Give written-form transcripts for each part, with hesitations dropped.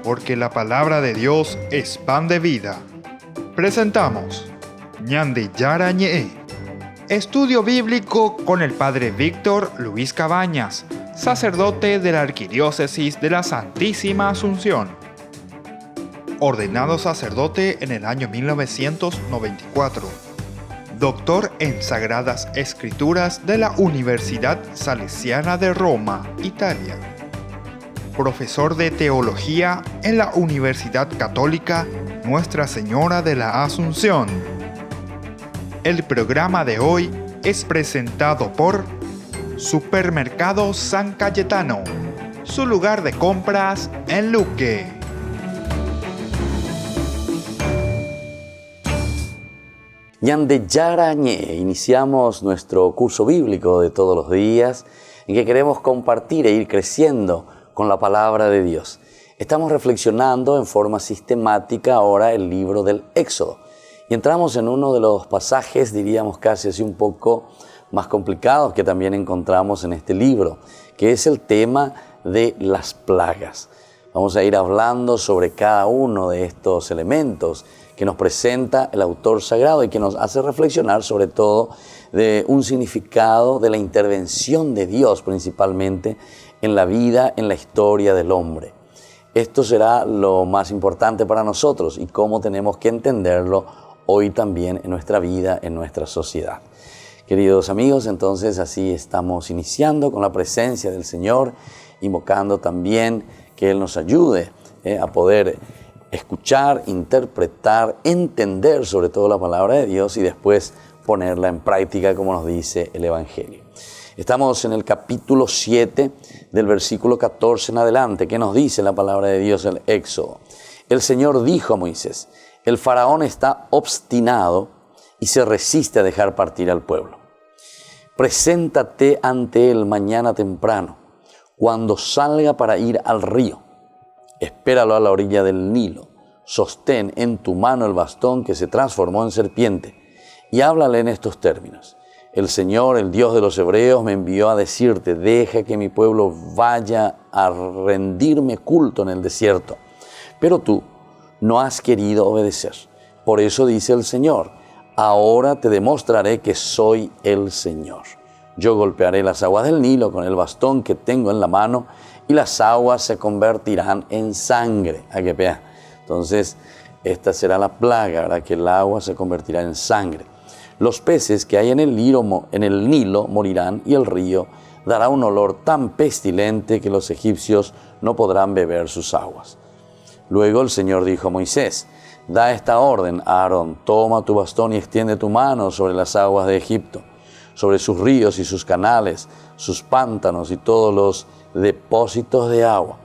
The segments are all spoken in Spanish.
Porque la palabra de Dios es pan de vida. Presentamos Ñandi Yara Ñe, estudio bíblico con el Padre Víctor Luis Cabañas, sacerdote de la Arquidiócesis de la Santísima Asunción. Ordenado sacerdote en el año 1994. Doctor en Sagradas Escrituras de la Universidad Salesiana de Roma, Italia. Profesor de Teología en la Universidad Católica Nuestra Señora de la Asunción. El programa de hoy es presentado por Supermercado San Cayetano, su lugar de compras en Luque. Ñande Yarañé, iniciamos nuestro curso bíblico de todos los días en que queremos compartir e ir creciendo con la palabra de Dios. Estamos reflexionando en forma sistemática ahora el libro del Éxodo y entramos en uno de los pasajes, diríamos casi así un poco más complicados que también encontramos en este libro, que es el tema de las plagas. Vamos a ir hablando sobre cada uno de estos elementos que nos presenta el autor sagrado y que nos hace reflexionar sobre todo de un significado de la intervención de Dios principalmente en la vida, en la historia del hombre. Esto será lo más importante para nosotros y cómo tenemos que entenderlo hoy también en nuestra vida, en nuestra sociedad. Queridos amigos, entonces así estamos iniciando con la presencia del Señor, invocando también que Él nos ayude a poder escuchar, interpretar, entender sobre todo la palabra de Dios y después ponerla en práctica como nos dice el Evangelio. Estamos en el capítulo 7 del versículo 14 en adelante. ¿Qué nos dice la palabra de Dios en el Éxodo? El Señor dijo a Moisés: el faraón está obstinado y se resiste a dejar partir al pueblo. Preséntate ante él mañana temprano, cuando salga para ir al río. Espéralo a la orilla del Nilo. Sostén en tu mano el bastón que se transformó en serpiente y háblale en estos términos: el Señor, el Dios de los hebreos, me envió a decirte: deja que mi pueblo vaya a rendirme culto en el desierto. Pero tú no has querido obedecer. Por eso dice el Señor: ahora te demostraré que soy el Señor. Yo golpearé las aguas del Nilo con el bastón que tengo en la mano y las aguas se convertirán en sangre. Entonces, esta será la plaga, ¿verdad? Que el agua se convertirá en sangre. Los peces que hay en el Nilo morirán y el río dará un olor tan pestilente que los egipcios no podrán beber sus aguas. Luego el Señor dijo a Moisés: da esta orden a Aarón: toma tu bastón y extiende tu mano sobre las aguas de Egipto, sobre sus ríos y sus canales, sus pantanos y todos los depósitos de agua,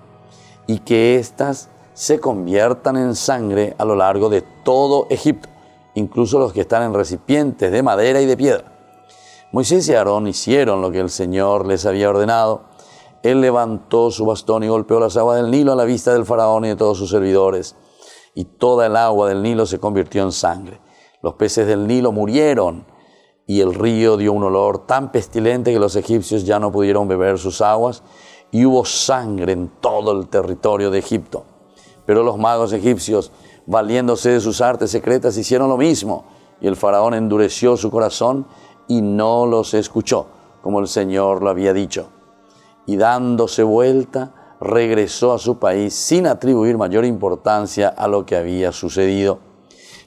y que éstas se conviertan en sangre a lo largo de todo Egipto, incluso los que están en recipientes de madera y de piedra. Moisés y Aarón hicieron lo que el Señor les había ordenado. Él levantó su bastón y golpeó las aguas del Nilo a la vista del faraón y de todos sus servidores, y toda el agua del Nilo se convirtió en sangre. Los peces del Nilo murieron, y el río dio un olor tan pestilente que los egipcios ya no pudieron beber sus aguas, y hubo sangre en todo el territorio de Egipto. Pero los magos egipcios, valiéndose de sus artes secretas, hicieron lo mismo, y el faraón endureció su corazón y no los escuchó, como el Señor lo había dicho. Y dándose vuelta, regresó a su país sin atribuir mayor importancia a lo que había sucedido.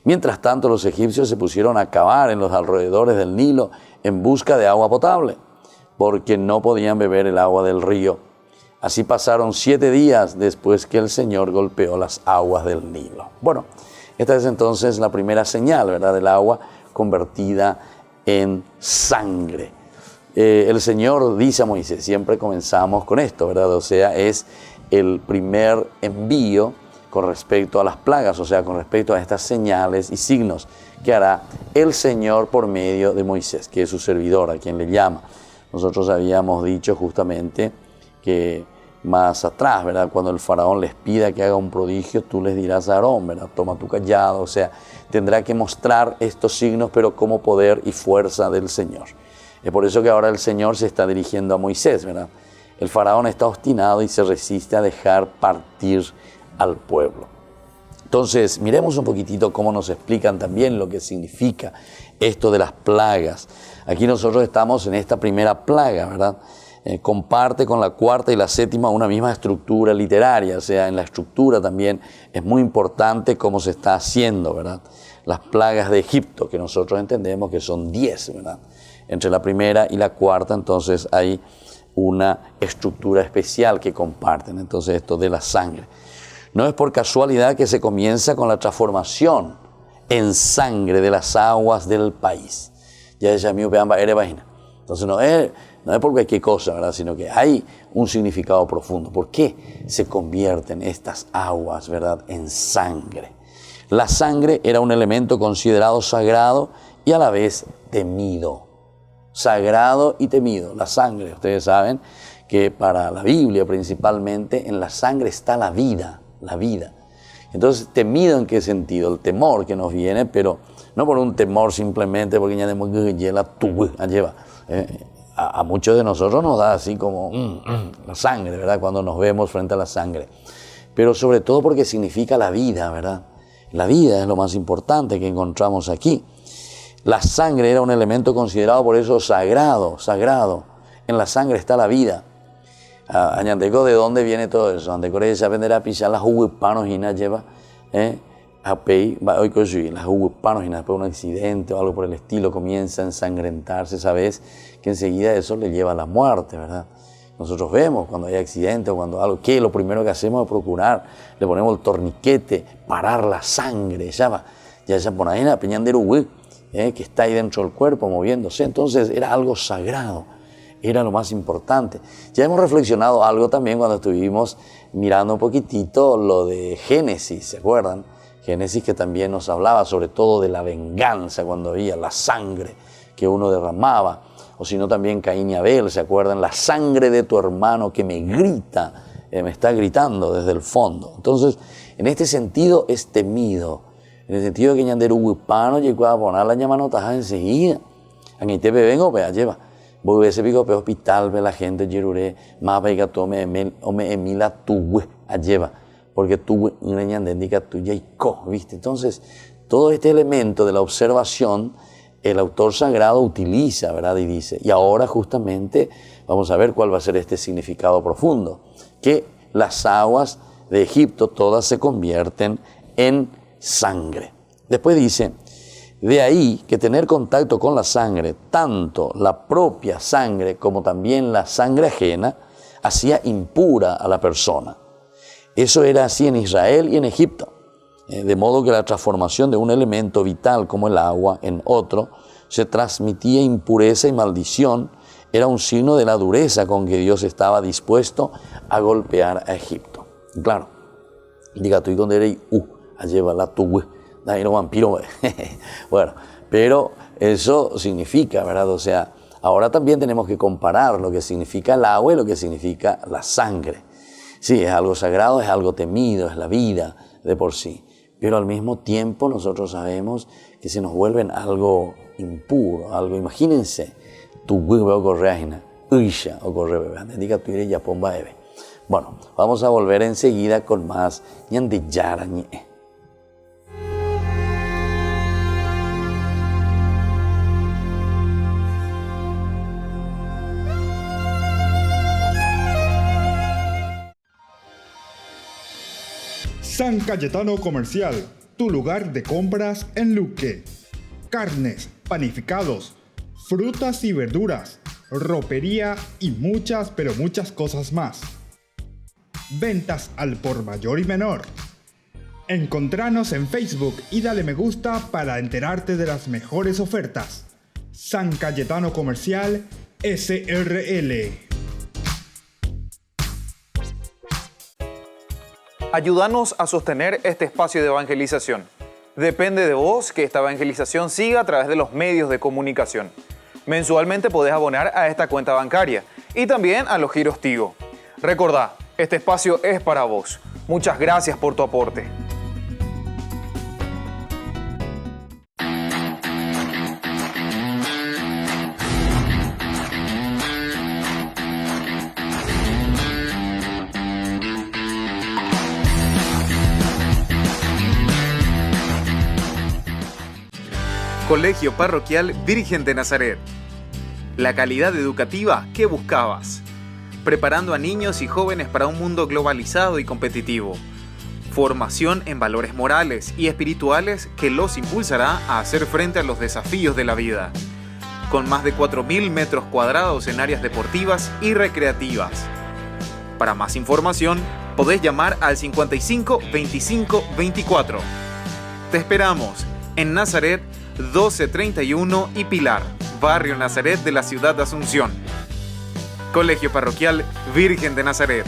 Mientras tanto, los egipcios se pusieron a cavar en los alrededores del Nilo en busca de agua potable, porque no podían beber el agua del río. Así pasaron 7 días después que el Señor golpeó las aguas del Nilo. Bueno, esta es entonces la primera señal, ¿verdad?, del agua convertida en sangre. El Señor dice a Moisés, siempre comenzamos con esto, ¿verdad? O sea, es el primer envío con respecto a las plagas, o sea, con respecto a estas señales y signos que hará el Señor por medio de Moisés, que es su servidor, a quien le llama. Nosotros habíamos dicho justamente que más atrás, ¿verdad?, cuando el faraón les pida que haga un prodigio, tú les dirás a Aarón, ¿verdad?, toma tu cayado, o sea, tendrá que mostrar estos signos, pero como poder y fuerza del Señor. Es por eso que ahora el Señor se está dirigiendo a Moisés, ¿verdad? el faraón está obstinado y se resiste a dejar partir al pueblo. Entonces, miremos un poquitito cómo nos explican también lo que significa esto de las plagas. Aquí nosotros estamos en esta primera plaga, ¿verdad? Comparte con la cuarta y la séptima una misma estructura literaria, o sea, en la estructura también es muy importante cómo se está haciendo, ¿verdad? Las plagas de Egipto, que nosotros entendemos que son 10, ¿verdad? Entre la primera y la cuarta, entonces hay una estructura especial que comparten, entonces esto de la sangre. No es por casualidad que se comienza con la transformación en sangre de las aguas del país. Ya ella mío peamba era vagina. Entonces no es por cualquier cosa, ¿verdad? Sino que hay un significado profundo. ¿Por qué se convierten estas aguas, ¿verdad?, en sangre? La sangre era un elemento considerado sagrado y a la vez temido. Sagrado y temido. La sangre, ustedes saben que para la Biblia principalmente en la sangre está la vida. La vida. Entonces, temido en qué sentido? El temor que nos viene, pero no por un temor simplemente porque ya lleva. A muchos de nosotros nos da así como la sangre, ¿verdad? Cuando nos vemos frente a la sangre. Pero sobre todo porque significa la vida, ¿verdad? La vida es lo más importante que encontramos aquí. La sangre era un elemento considerado por eso sagrado, sagrado. En la sangre está la vida. Añandeco, ¿de dónde viene todo eso? Andecore se aprender a pisar las huepanos y nada lleva a pei, hoy que las huepanos y nada, después de un accidente o algo por el estilo comienza a ensangrentarse, sabes que enseguida eso le lleva a la muerte, ¿verdad? Nosotros vemos cuando hay accidente o cuando algo, que lo primero que hacemos es procurar, le ponemos el torniquete, parar la sangre, ya por ahí la peñandero que está ahí dentro del cuerpo moviéndose, entonces era algo sagrado. Era lo más importante. Ya hemos reflexionado algo también cuando estuvimos mirando un poquitito lo de Génesis, ¿se acuerdan? Génesis que también nos hablaba sobre todo de la venganza cuando había la sangre que uno derramaba. O si no también Caín y Abel, ¿se acuerdan? La sangre de tu hermano que me grita, me está gritando desde el fondo. Entonces, en este sentido es temido. En el sentido de que ñanderu huipano llegó a poner la llamanotaja enseguida. Aquí te vengo, vea, lleva. Voy a ese pico pe hospital, ve la gente, yerure, más pega tome o me emila tu a lleva, porque tu indica tuya y co, ¿viste? Entonces, todo este elemento de la observación, el autor sagrado utiliza, ¿verdad? Y dice, y ahora justamente vamos a ver cuál va a ser este significado profundo, que las aguas de Egipto todas se convierten en sangre. Después dice, de ahí que tener contacto con la sangre, tanto la propia sangre como también la sangre ajena, hacía impura a la persona. Eso era así en Israel y en Egipto. De modo que la transformación de un elemento vital como el agua en otro se transmitía impureza y maldición, era un signo de la dureza con que Dios estaba dispuesto a golpear a Egipto. Claro, diga tú y con derey, a llevar la tu vampiro. Bueno, pero eso significa, ¿verdad? O sea, ahora también tenemos que comparar lo que significa el agua y lo que significa la sangre. Sí, es algo sagrado, es algo temido, es la vida de por sí. Pero al mismo tiempo nosotros sabemos que se nos vuelven algo impuro, algo, imagínense, tu huevo ocurre, uisha ocurre, diga tu ya pomba eve. Bueno, vamos a volver enseguida con más ñande yarañe. San Cayetano Comercial, tu lugar de compras en Luque. Carnes, panificados, frutas y verduras, ropería y muchas, pero muchas cosas más. Ventas al por mayor y menor. Encontranos en Facebook y dale me gusta para enterarte de las mejores ofertas. San Cayetano Comercial, SRL. Ayúdanos a sostener este espacio de evangelización. Depende de vos que esta evangelización siga a través de los medios de comunicación. Mensualmente podés abonar a esta cuenta bancaria y también a los giros Tigo. Recordá, este espacio es para vos. Muchas gracias por tu aporte. Colegio Parroquial Virgen de Nazaret. La calidad educativa que buscabas. Preparando a niños y jóvenes para un mundo globalizado y competitivo. Formación en valores morales y espirituales que los impulsará a hacer frente a los desafíos de la vida. Con más de 4.000 metros cuadrados en áreas deportivas y recreativas. Para más información, podés llamar al 55 25 24. Te esperamos en Nazaret 1231 y Pilar, Barrio Nazaret de la ciudad de Asunción. Colegio Parroquial Virgen de Nazaret.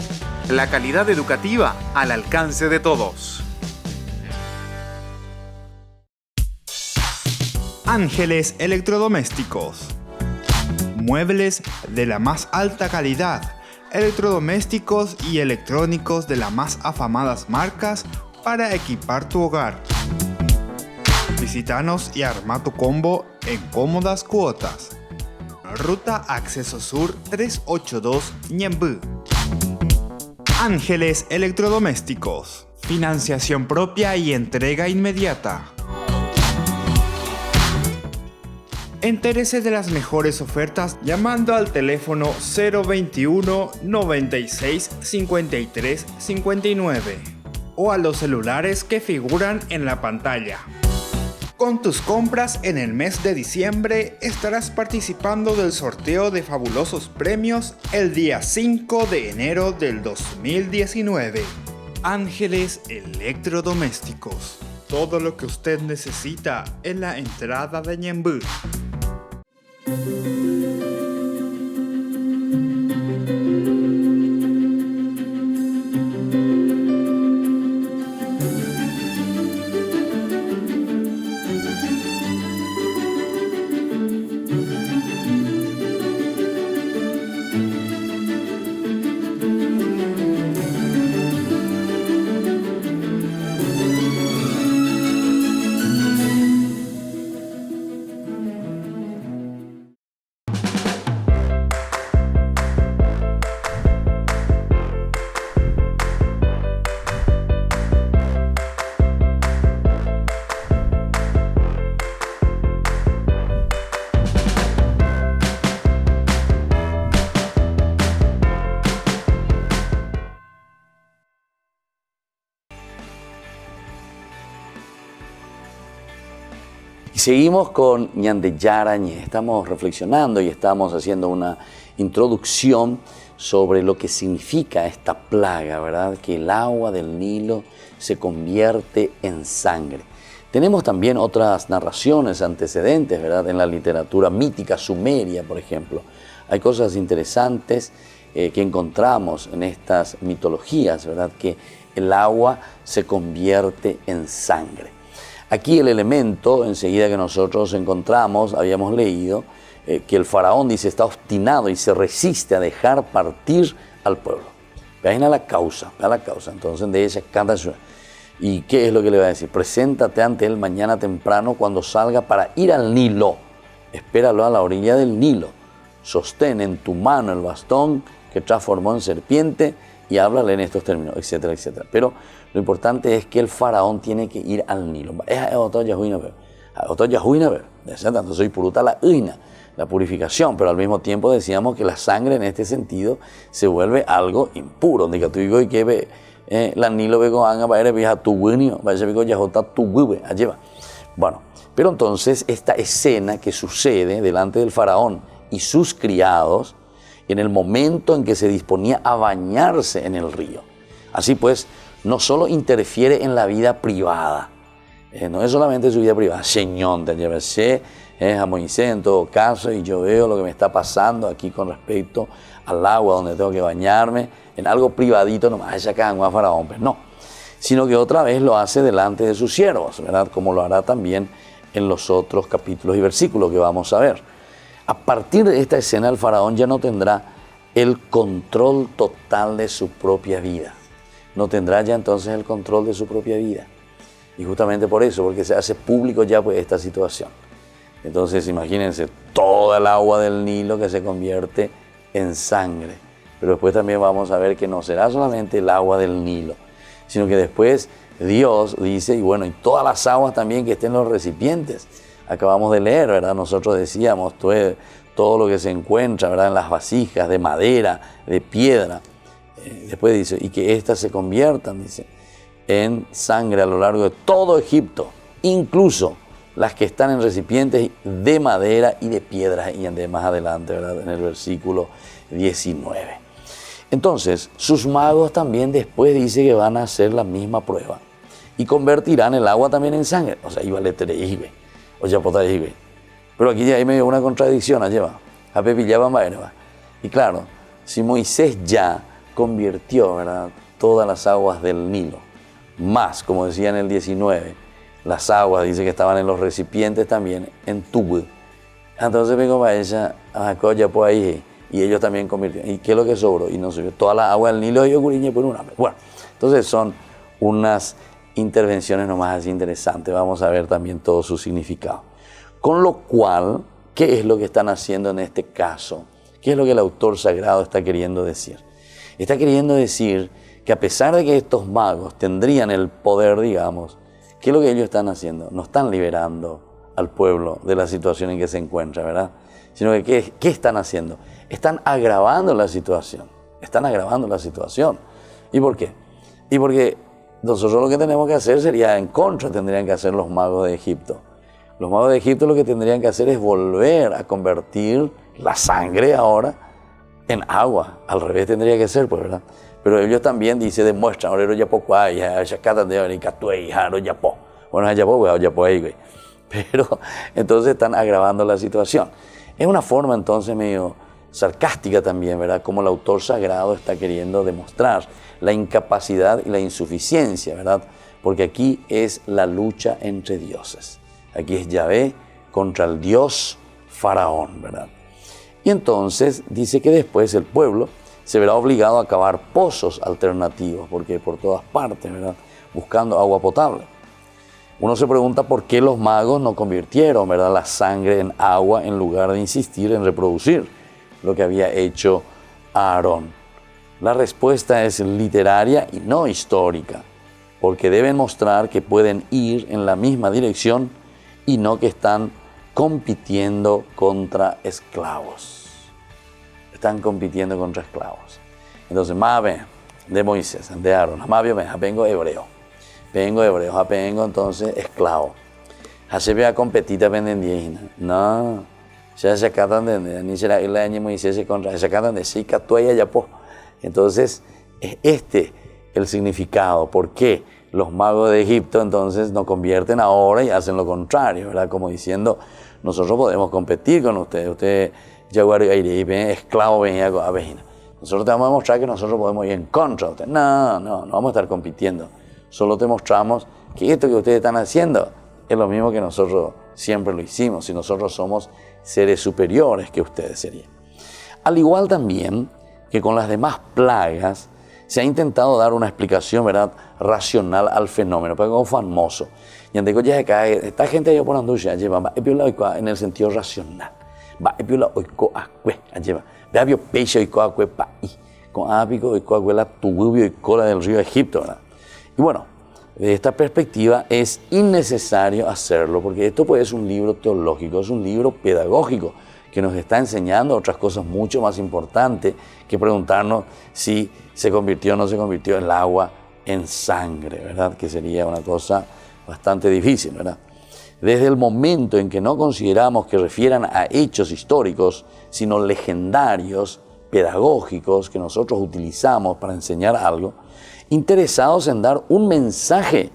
La calidad educativa al alcance de todos. Ángeles Electrodomésticos. Muebles de la más alta calidad, electrodomésticos y electrónicos de las más afamadas marcas para equipar tu hogar. Visítanos y arma tu combo en cómodas cuotas. Ruta Acceso Sur 382 Ñemby. Ángeles Electrodomésticos. Financiación propia y entrega inmediata. Entérese de las mejores ofertas llamando al teléfono 021 96 53 59 o a los celulares que figuran en la pantalla. Con tus compras en el mes de diciembre estarás participando del sorteo de fabulosos premios el día 5 de enero del 2019. Ángeles Electrodomésticos. Todo lo que usted necesita en la entrada de Ñemby. Y seguimos con Ñande Yarañé. Estamos reflexionando y estamos haciendo una introducción sobre lo que significa esta plaga, ¿verdad? Que el agua del Nilo se convierte en sangre. Tenemos también otras narraciones antecedentes, ¿verdad? En la literatura mítica sumeria, por ejemplo. Hay cosas interesantes que encontramos en estas mitologías, ¿verdad? Que el agua se convierte en sangre. Aquí el elemento, enseguida que nosotros encontramos, habíamos leído que el faraón, dice, está obstinado y se resiste a dejar partir al pueblo. Vean a la causa, entonces de ella cada ciudad. ¿Y qué es lo que le va a decir? Preséntate ante él mañana temprano cuando salga para ir al Nilo. Espéralo a la orilla del Nilo. Sostén en tu mano el bastón que transformó en serpiente y háblale en estos términos, etcétera, etcétera. Pero lo importante es que el faraón tiene que ir al Nilo. Entonces soy puruta la uina, la purificación, pero al mismo tiempo decíamos que la sangre en este sentido se vuelve algo impuro. Bueno, pero entonces esta escena que sucede delante del faraón y sus criados en el momento en que se disponía a bañarse en el río. Así pues, no solo interfiere en la vida privada, no es solamente su vida privada, Señor, te llevarse a Moisés en todo caso, y yo veo lo que me está pasando aquí con respecto al agua donde tengo que bañarme, en algo privadito nomás, acá en faraón, pues no, sino que otra vez lo hace delante de sus siervos, ¿verdad? Como lo hará también en los otros capítulos y versículos que vamos a ver. A partir de esta escena, el faraón ya no tendrá el control total de su propia vida. No tendrá ya entonces el control de su propia vida. Y justamente por eso, porque se hace público ya pues esta situación. Entonces imagínense toda el agua del Nilo que se convierte en sangre. Pero después también vamos a ver que no será solamente el agua del Nilo, sino que después Dios dice, y bueno, y todas las aguas también que estén en los recipientes. acabamos de leer, ¿verdad? Nosotros decíamos todo lo que se encuentra, ¿verdad? En las vasijas de madera, de piedra. Después dice, y que éstas se conviertan, dice, en sangre a lo largo de todo Egipto, incluso las que están en recipientes de madera y de piedra, y más adelante, ¿verdad? En el versículo 19. Entonces, sus magos también después dice que van a hacer la misma prueba y convertirán el agua también en sangre. O sea, iba a leer, o ya podrá ir. Pero aquí ya hay medio una contradicción, lleva. A Pepillaban Baerba. Y claro, si Moisés ya convirtió, ¿verdad?, todas las aguas del Nilo, más, como decía en el 19, las aguas, dice que estaban en los recipientes también, en tubo. Entonces vengo para ella, ya por ahí, y ellos también convirtieron. ¿Y qué es lo que sobró? Y no subió toda la agua del Nilo, y yo curiñe por un hambre. Bueno, entonces son unas intervenciones nomás así interesantes. Vamos a ver también todo su significado. Con lo cual, ¿qué es lo que están haciendo en este caso? ¿Qué es lo que el autor sagrado está queriendo decir? Está queriendo decir que a pesar de que estos magos tendrían el poder, digamos, ¿qué es lo que ellos están haciendo? No están liberando al pueblo de la situación en que se encuentra, ¿verdad? Sino que ¿qué están haciendo? Están agravando la situación. Están agravando la situación. ¿Y por qué? Y porque nosotros lo que tenemos que hacer sería en contra, tendrían que hacer los magos de Egipto. Los magos de Egipto lo que tendrían que hacer es volver a convertir la sangre ahora en agua. Al revés tendría que ser, pues, ¿verdad? Pero ellos también, dice, demuestran, ahora ya poco hay, ya catan de Aricatuey, ya po. Bueno, ya po ahí, güey. Pero entonces están agravando la situación. Es una forma entonces medio sarcástica también, ¿verdad? Como el autor sagrado está queriendo demostrar la incapacidad y la insuficiencia, ¿verdad? Porque aquí es la lucha entre dioses. Aquí es Yahvé contra el dios Faraón, ¿verdad? Y entonces dice que después el pueblo se verá obligado a cavar pozos alternativos, porque por todas partes, ¿verdad?, buscando agua potable. Uno se pregunta por qué los magos no convirtieron, ¿verdad?, la sangre en agua en lugar de insistir en reproducir lo que había hecho Aarón. La respuesta es literaria y no histórica, porque deben mostrar que pueden ir en la misma dirección y no que están compitiendo contra esclavos. Están compitiendo contra esclavos. Entonces, más de Moisés, de Aarón, más bien, vengo hebreo, vengo entonces esclavo. Hashe a competir también indígena. No, ya se acatan de ni será el año Moisés contra, se acatan de Shika, tú y allá po. Entonces, es el significado, ¿por qué los magos de Egipto entonces nos convierten ahora y hacen lo contrario, ¿verdad? Como diciendo, nosotros podemos competir con usted Jaguar esclavo venía a Vejina. Nosotros te vamos a demostrar que nosotros podemos ir en contra de usted. No vamos a estar compitiendo. Solo te mostramos que esto que ustedes están haciendo es lo mismo que nosotros siempre lo hicimos, y nosotros somos seres superiores que ustedes serían. Al igual también que con las demás plagas, se ha intentado dar una explicación, ¿verdad?, racional al fenómeno, pero es famoso. Y esta gente allá por Andusia lleva en el sentido racional. Del río Egipto, ¿verdad? Y bueno, de esta perspectiva es innecesario hacerlo, porque esto pues es un libro teológico, es un libro pedagógico que nos está enseñando otras cosas mucho más importantes que preguntarnos si se convirtió o no se convirtió el agua en sangre, ¿verdad? Que sería una cosa bastante difícil, ¿verdad? Desde el momento en que no consideramos que refieran a hechos históricos, sino legendarios, pedagógicos, que nosotros utilizamos para enseñar algo, interesados en dar un mensaje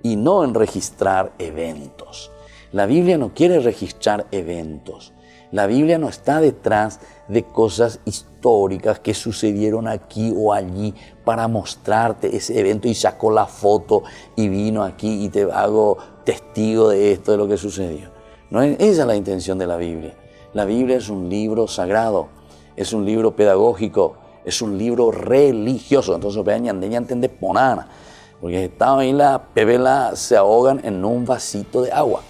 y no en registrar eventos. La Biblia no quiere registrar eventos. La Biblia no está detrás de cosas históricas que sucedieron aquí o allí para mostrarte ese evento y sacó la foto y vino aquí y te hago testigo de esto, de lo que sucedió. No es esa la intención de la Biblia. La Biblia es un libro sagrado, es un libro pedagógico, es un libro religioso. Entonces, vean, entender ponana, porque estaban ahí la pebela, se ahogan en un vasito de agua,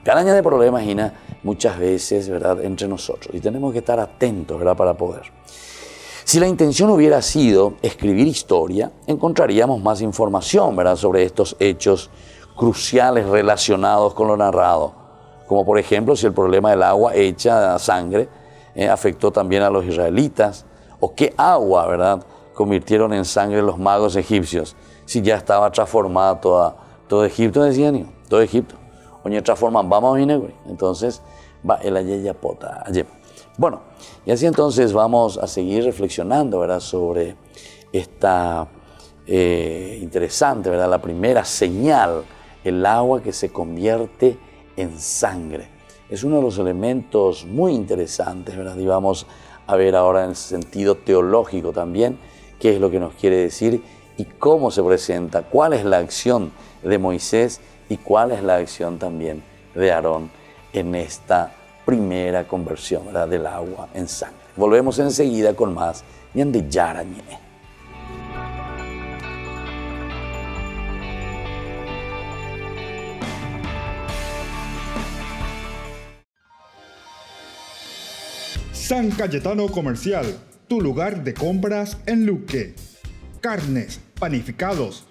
Caraña de problemas, Gina, muchas veces, ¿verdad?, entre nosotros. Y tenemos que estar atentos, ¿verdad?, para poder. Si la intención hubiera sido escribir historia, encontraríamos más información, ¿verdad?, sobre estos hechos, cruciales relacionados con lo narrado, como por ejemplo si el problema del agua hecha sangre afectó también a los israelitas, o qué agua, ¿verdad?, convirtieron en sangre los magos egipcios, si ya estaba transformada todo Egipto, decían ellos, todo Egipto. Oye, transforman, vamos a vinagre. Entonces, va el ayeya pota. Bueno, y así entonces vamos a seguir reflexionando, ¿verdad?, sobre esta interesante, ¿verdad?, la primera señal, el agua que se convierte en sangre. Es uno de los elementos muy interesantes, ¿verdad? Y vamos a ver ahora en sentido teológico también qué es lo que nos quiere decir y cómo se presenta, cuál es la acción de Moisés y cuál es la acción también de Aarón en esta primera conversión, ¿verdad?, del agua en sangre. Volvemos enseguida con más Ñande Yarañe. San Cayetano Comercial, tu lugar de compras en Luque. Carnes, panificados,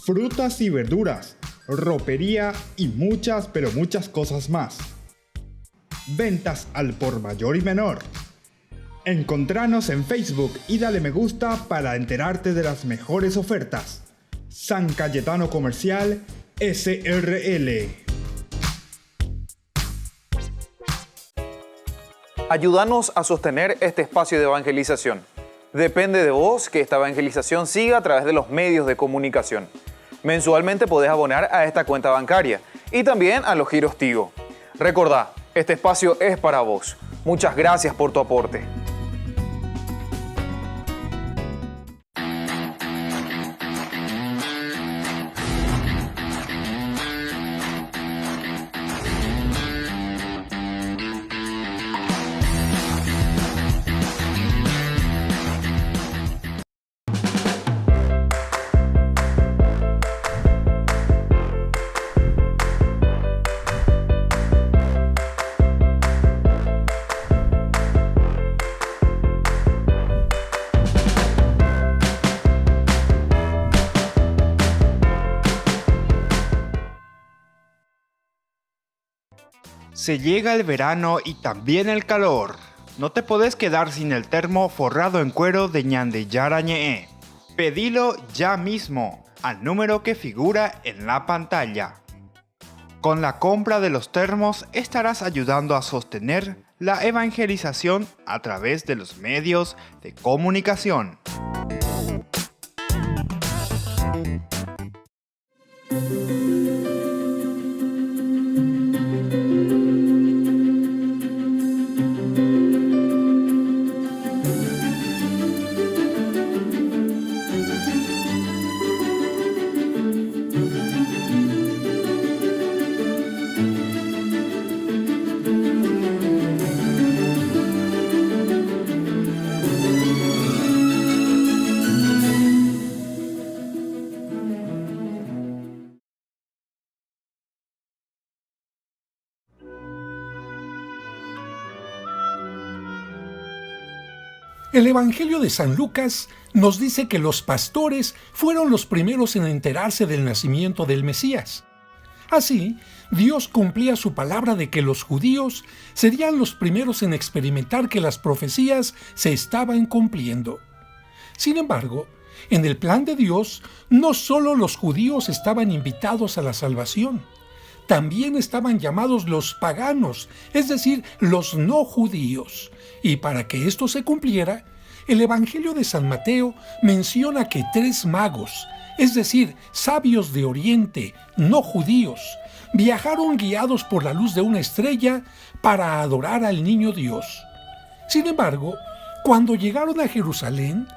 frutas y verduras, ropería y muchas, pero muchas cosas más. Ventas al por mayor y menor. Encontranos en Facebook y dale me gusta para enterarte de las mejores ofertas. San Cayetano Comercial SRL. Ayúdanos a sostener este espacio de evangelización. Depende de vos que esta evangelización siga a través de los medios de comunicación. Mensualmente podés abonar a esta cuenta bancaria y también a los giros Tigo. Recordá, este espacio es para vos. Muchas gracias por tu aporte. Se llega el verano y también el calor. No te podés quedar sin el termo forrado en cuero de Ñande Yarañe. Pedilo ya mismo al número que figura en la pantalla. Con la compra de los termos estarás ayudando a sostener la evangelización a través de los medios de comunicación. El Evangelio de San Lucas nos dice que los pastores fueron los primeros en enterarse del nacimiento del Mesías. Así, Dios cumplía su palabra de que los judíos serían los primeros en experimentar que las profecías se estaban cumpliendo. Sin embargo, en el plan de Dios, no solo los judíos estaban invitados a la salvación, también estaban llamados los paganos, es decir, los no judíos. Y para que esto se cumpliera, el Evangelio de San Mateo menciona que 3 magos, es decir, sabios de Oriente, no judíos, viajaron guiados por la luz de una estrella para adorar al niño Dios. Sin embargo, cuando llegaron a Jerusalén,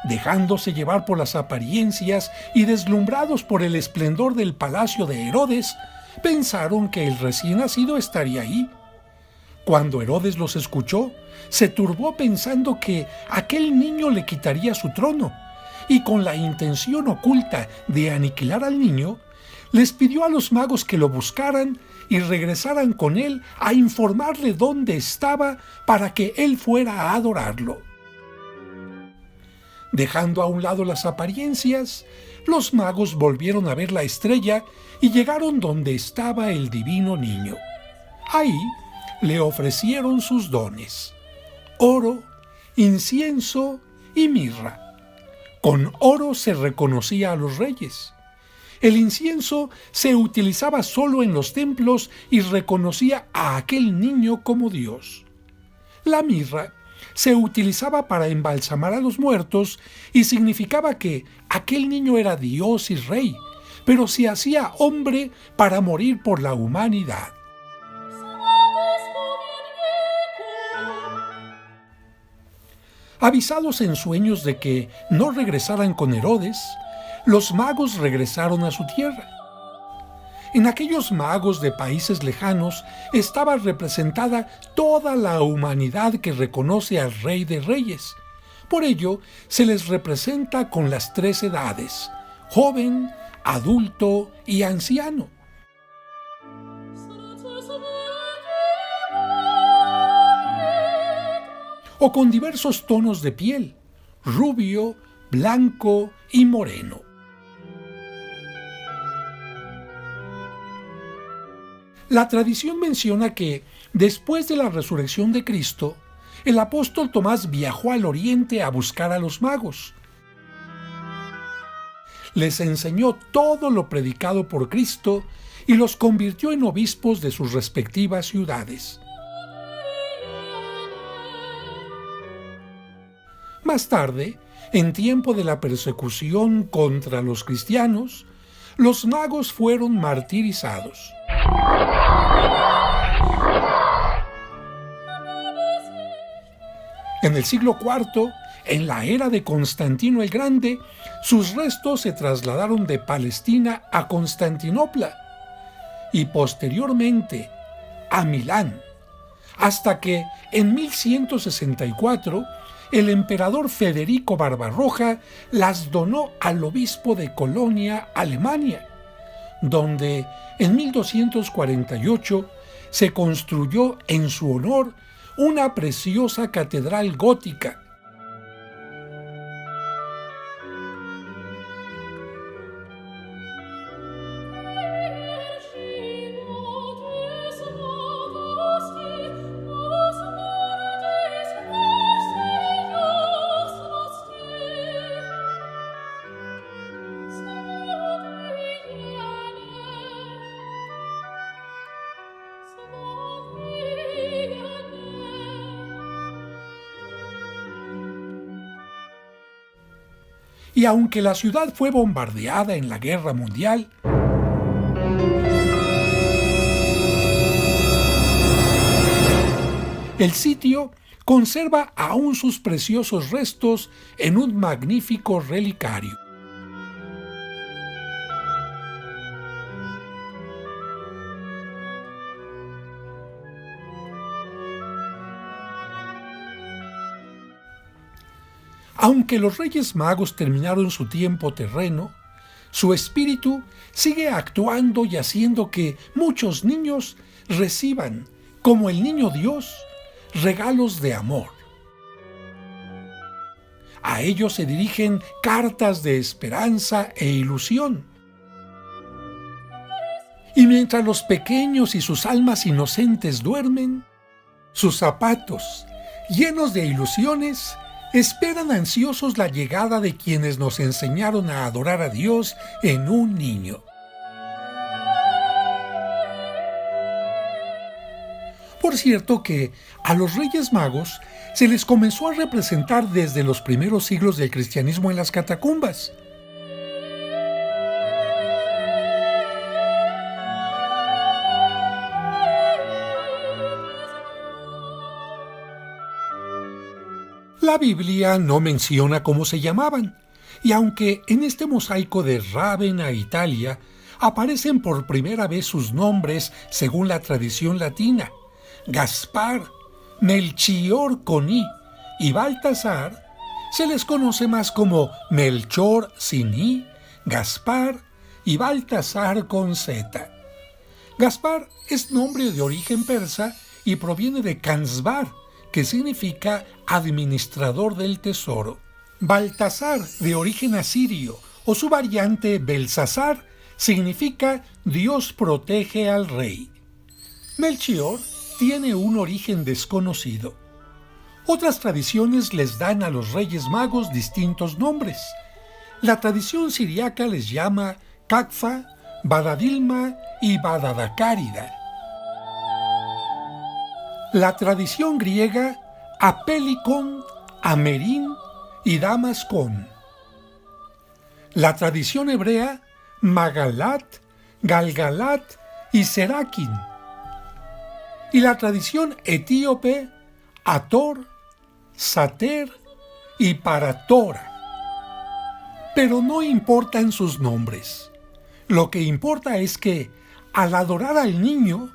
dejándose llevar por las apariencias y deslumbrados por el esplendor del palacio de Herodes, pensaron que el recién nacido estaría ahí. Cuando Herodes los escuchó, se turbó pensando que aquel niño le quitaría su trono, y con la intención oculta de aniquilar al niño, les pidió a los magos que lo buscaran y regresaran con él a informarle dónde estaba para que él fuera a adorarlo. Dejando a un lado las apariencias, los magos volvieron a ver la estrella y llegaron donde estaba el divino niño. Ahí le ofrecieron sus dones: oro, incienso y mirra. Con oro se reconocía a los reyes. El incienso se utilizaba solo en los templos y reconocía a aquel niño como Dios. La mirra se utilizaba para embalsamar a los muertos y significaba que aquel niño era Dios y rey, pero se hacía hombre para morir por la humanidad. Avisados en sueños de que no regresaran con Herodes, los magos regresaron a su tierra. En aquellos magos de países lejanos estaba representada toda la humanidad que reconoce al Rey de Reyes. Por ello, se les representa con las 3 edades: joven, adulto y anciano. O con diversos tonos de piel: rubio, blanco y moreno. La tradición menciona que, después de la resurrección de Cristo, el apóstol Tomás viajó al oriente a buscar a los magos. Les enseñó todo lo predicado por Cristo y los convirtió en obispos de sus respectivas ciudades. Más tarde, en tiempo de la persecución contra los cristianos, los magos fueron martirizados. En el siglo IV, en la era de Constantino el Grande, sus restos se trasladaron de Palestina a Constantinopla y posteriormente a Milán, hasta que en 1164 el emperador Federico Barbarroja las donó al obispo de Colonia, Alemania, donde en 1248 se construyó en su honor una preciosa catedral gótica. Y aunque la ciudad fue bombardeada en la Guerra Mundial, el sitio conserva aún sus preciosos restos en un magnífico relicario. Aunque los Reyes Magos terminaron su tiempo terreno, su espíritu sigue actuando y haciendo que muchos niños reciban, como el niño Dios, regalos de amor. A ellos se dirigen cartas de esperanza e ilusión. Y mientras los pequeños y sus almas inocentes duermen, sus zapatos, llenos de ilusiones, esperan ansiosos la llegada de quienes nos enseñaron a adorar a Dios en un niño. Por cierto que a los Reyes Magos se les comenzó a representar desde los primeros siglos del cristianismo en las catacumbas. La Biblia no menciona cómo se llamaban, y aunque en este mosaico de Rávena, Italia, aparecen por primera vez sus nombres según la tradición latina: Gaspar, Melchior con I y Baltasar, se les conoce más como Melchor sin I, Gaspar y Baltasar con Z. Gaspar es nombre de origen persa y proviene de Kanzbar, que significa administrador del tesoro. Baltasar, de origen asirio, o su variante Belsasar, significa Dios protege al rey. Melchior tiene un origen desconocido. Otras tradiciones les dan a los Reyes Magos distintos nombres. La tradición siriaca les llama Cacfa, Badadilma y Badadacárida. La tradición griega Apelicon, Amerin y Damascón. La tradición hebrea Magalat, Galgalat y Serakin. Y la tradición etíope Ator, Sater y Paratora. Pero no importan sus nombres. Lo que importa es que, al adorar al niño,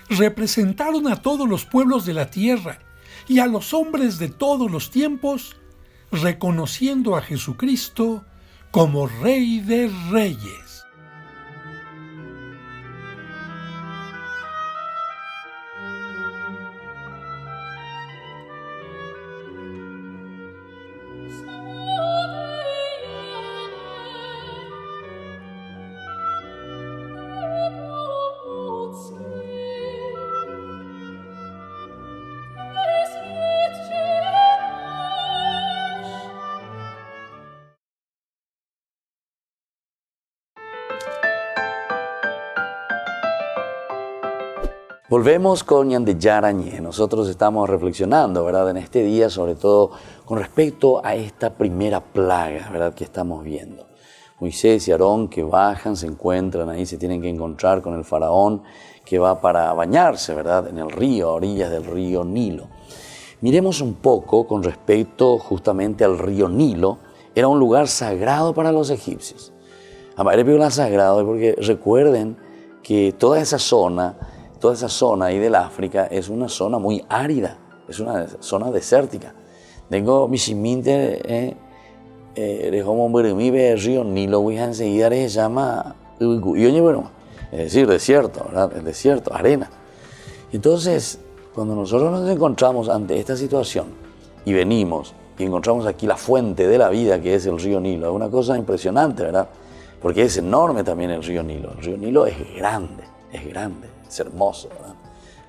representaron a todos los pueblos de la tierra y a los hombres de todos los tiempos, reconociendo a Jesucristo como Rey de Reyes. Volvemos con Ñandeyarañe. Nosotros estamos reflexionando, ¿verdad?, en este día, sobre todo con respecto a esta primera plaga, ¿verdad?, que estamos viendo. Moisés y Aarón que bajan, se encuentran ahí, se tienen que encontrar con el faraón que va para bañarse, ¿verdad?, en el río, a orillas del río Nilo. Miremos un poco con respecto justamente al río Nilo. Era un lugar sagrado para los egipcios. Amare sagrado porque recuerden que toda esa zona ahí del África es una zona muy árida, es una zona desértica. Tengo Mishiminte, el río Nilo, enseguida se llama, es decir, desierto, ¿verdad? El desierto, arena. Entonces, cuando nosotros nos encontramos ante esta situación y venimos y encontramos aquí la fuente de la vida que es el río Nilo, es una cosa impresionante, ¿verdad? Porque es enorme también el río Nilo. El río Nilo es grande. Es hermoso, ¿verdad?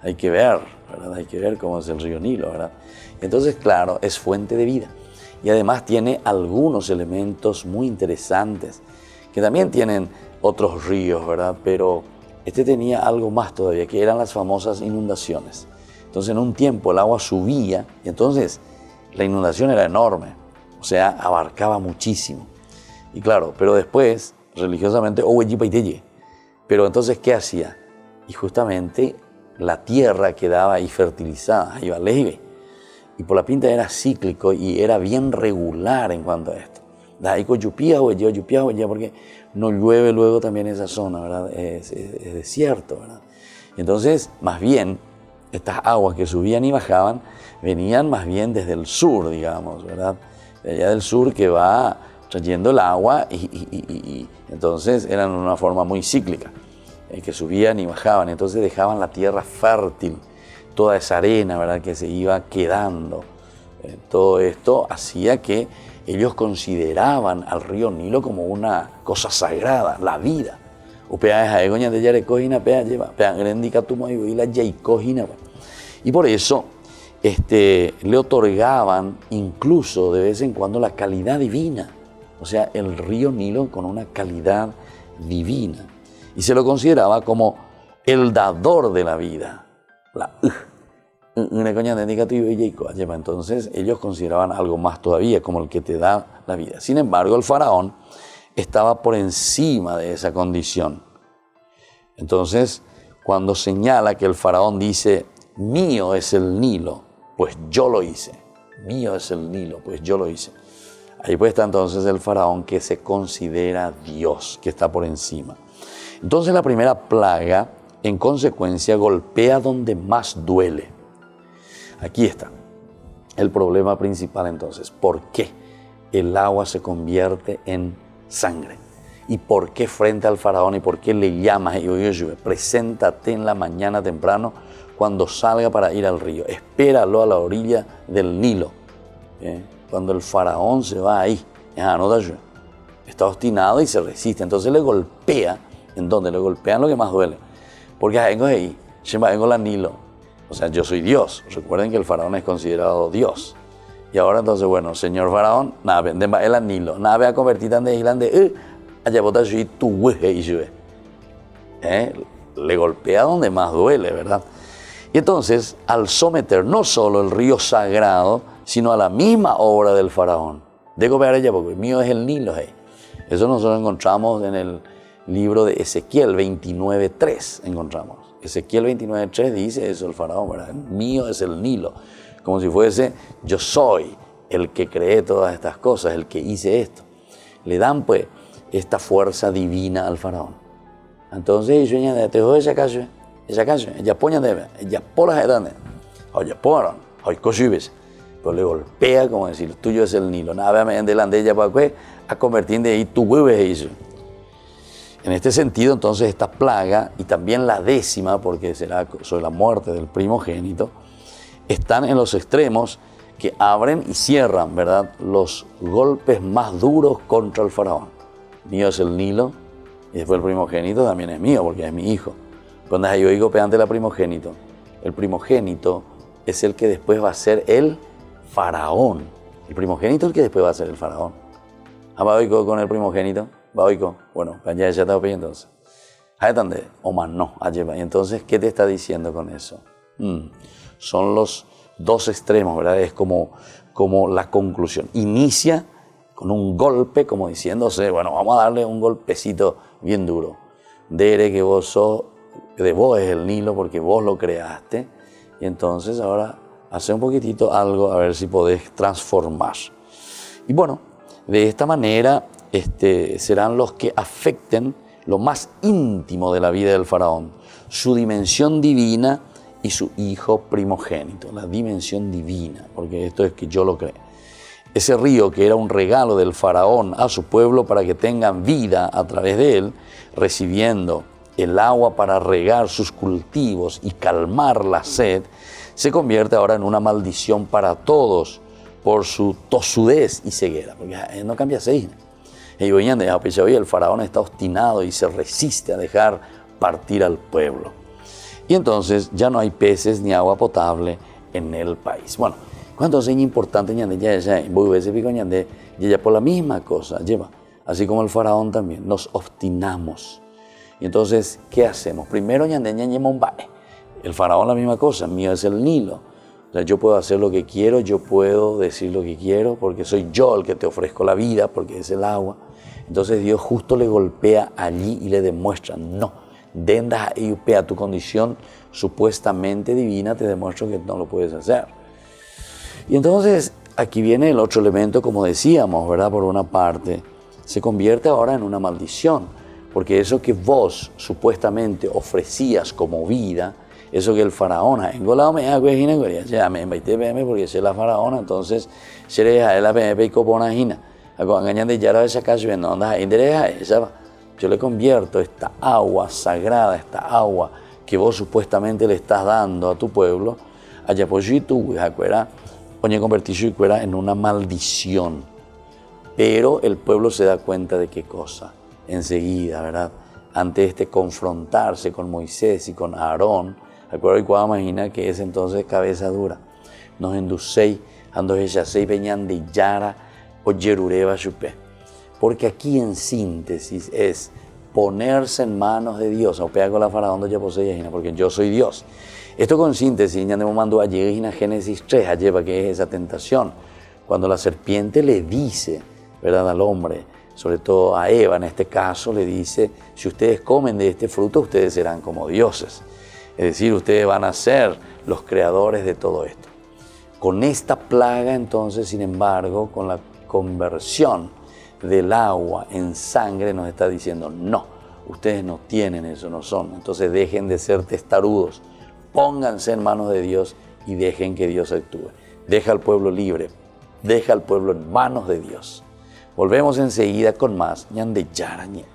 Hay que ver, ¿verdad? Hay que ver cómo es el río Nilo, ¿verdad? Entonces, claro, es fuente de vida. Y además tiene algunos elementos muy interesantes, que también tienen otros ríos, ¿verdad? Pero este tenía algo más todavía, que eran las famosas inundaciones. Entonces, en un tiempo el agua subía, y entonces la inundación era enorme, o sea, abarcaba muchísimo. Y claro, pero después, religiosamente, pero entonces, ¿qué hacía? Y justamente la tierra quedaba ahí fertilizada, iba leve. Y por la pinta era cíclico y era bien regular en cuanto a esto. Porque no llueve luego también en esa zona, ¿verdad? Es desierto, ¿verdad? Entonces, más bien, estas aguas que subían y bajaban venían más bien desde el sur, digamos, ¿verdad? De allá del sur que va trayendo el agua y entonces eran una forma muy cíclica, que subían y bajaban, entonces dejaban la tierra fértil, toda esa arena, ¿verdad?, que se iba quedando. Todo esto hacía que ellos consideraban al río Nilo como una cosa sagrada, la vida. Y por eso le otorgaban incluso de vez en cuando la calidad divina, o sea, el río Nilo con una calidad divina. Y se lo consideraba como el dador de la vida. Entonces ellos consideraban algo más todavía, como el que te da la vida. Sin embargo, el faraón estaba por encima de esa condición. Entonces, cuando señala que el faraón dice, mío es el Nilo, pues yo lo hice. Mío es el Nilo, pues yo lo hice. Ahí pues está entonces el faraón que se considera Dios, que está por encima. Entonces la primera plaga, en consecuencia, golpea donde más duele. Aquí está el problema principal entonces. ¿Por qué el agua se convierte en sangre? ¿Y por qué frente al faraón? ¿Y por qué le llama? Preséntate en la mañana temprano cuando salga para ir al río. Espéralo a la orilla del Nilo. cuando el faraón se va ahí, está obstinado y se resiste, entonces le golpea. ¿En dónde? Le golpean lo que más duele. Porque vengo ahí, vengo la Nilo. O sea, yo soy Dios. Recuerden que el faraón es considerado Dios. Y ahora entonces, bueno, señor faraón, nada, el Nilo, nada, ve a convertir tan de islande, allá bota y tu y le golpea donde más duele, ¿verdad? Y entonces, al someter no solo el río sagrado, sino a la misma obra del faraón. De copiar ella, porque mío es el Nilo. Eso nosotros encontramos en el libro de Ezequiel 29:3, encontramos. Ezequiel 29:3 dice eso el faraón, ¿verdad? Mío es el Nilo. Como si fuese, yo soy el que creé todas estas cosas, el que hice esto. Le dan pues esta fuerza divina al faraón. Entonces, yo ya te voy esa calle, ya ponen de, ya por las edades, oye, poran, hoy cosibes, pero le golpea como decir, tuyo es el Nilo, nada me en delante ella para que a convertir de ahí tu hueves eso. En este sentido, entonces, esta plaga y también la 10ª, porque será sobre la muerte del primogénito, están en los extremos que abren y cierran, ¿verdad?, los golpes más duros contra el faraón. Mío es el Nilo, y después el primogénito también es mío, porque es mi hijo. Cuando yo digo peante el primogénito es el que después va a ser el faraón. El primogénito es el que después va a ser el faraón. ¿Va oigo con el primogénito? ¿Va oigo? Bueno, ya está pidiendo entonces. O más no, y entonces, ¿qué te está diciendo con eso? Son los dos extremos, ¿verdad? Es como la conclusión. Inicia con un golpe, como diciéndose, bueno, vamos a darle un golpecito bien duro. De que vos sos, de vos es el Nilo porque vos lo creaste. Y entonces ahora hace un poquitito algo a ver si podés transformar. Y bueno, de esta manera serán los que afecten lo más íntimo de la vida del faraón, su dimensión divina y su hijo primogénito, la dimensión divina, porque esto es que yo lo creé. Ese río que era un regalo del faraón a su pueblo para que tengan vida a través de él, recibiendo el agua para regar sus cultivos y calmar la sed, se convierte ahora en una maldición para todos por su tosudez y ceguera, porque no cambia seis. Y hoy el faraón está obstinado y se resiste a dejar partir al pueblo. Y entonces ya no hay peces ni agua potable en el país. Bueno, cuánto es importante ya por la misma cosa lleva, así como el faraón también, nos obstinamos. Y entonces, ¿qué hacemos? Primero el faraón la misma cosa, mío es el Nilo. O sea, yo puedo hacer lo que quiero, yo puedo decir lo que quiero, porque soy yo el que te ofrezco la vida, porque es el agua. Entonces Dios justo le golpea allí y le demuestra, no, dendas a tu condición supuestamente divina, te demuestro que no lo puedes hacer. Y entonces aquí viene el otro elemento, como decíamos, ¿verdad? Por una parte, se convierte ahora en una maldición, porque eso que vos supuestamente ofrecías como vida, eso que el faraón, porque es la faraona, entonces se le deja la PMP y coponajina, yo le convierto esta agua sagrada, esta agua que vos supuestamente le estás dando a tu pueblo, allá por tú, convertirse en una maldición. Pero el pueblo se da cuenta de qué cosa, enseguida, ¿verdad? Ante confrontarse con Moisés y con Aarón, recuerdo y cuando imagina que es entonces cabeza dura. Nos enducéis, ando ellacéis peñan de yara o yerureba chupé. Porque aquí en síntesis es ponerse en manos de Dios, o pega con la faraón ya posee, porque yo soy Dios. Esto con síntesis, ya me mandó a Génesis 3, a lleva que es esa tentación, cuando la serpiente le dice, ¿verdad?, al hombre, sobre todo a Eva en este caso, le dice, si ustedes comen de este fruto, ustedes serán como dioses. Es decir, ustedes van a ser los creadores de todo esto. Con esta plaga, entonces, sin embargo, con la conversión del agua en sangre, nos está diciendo, no, ustedes no tienen eso, no son. Entonces dejen de ser testarudos, pónganse en manos de Dios y dejen que Dios actúe. Deja al pueblo libre, deja al pueblo en manos de Dios. Volvemos enseguida con más Ñande Yarañe.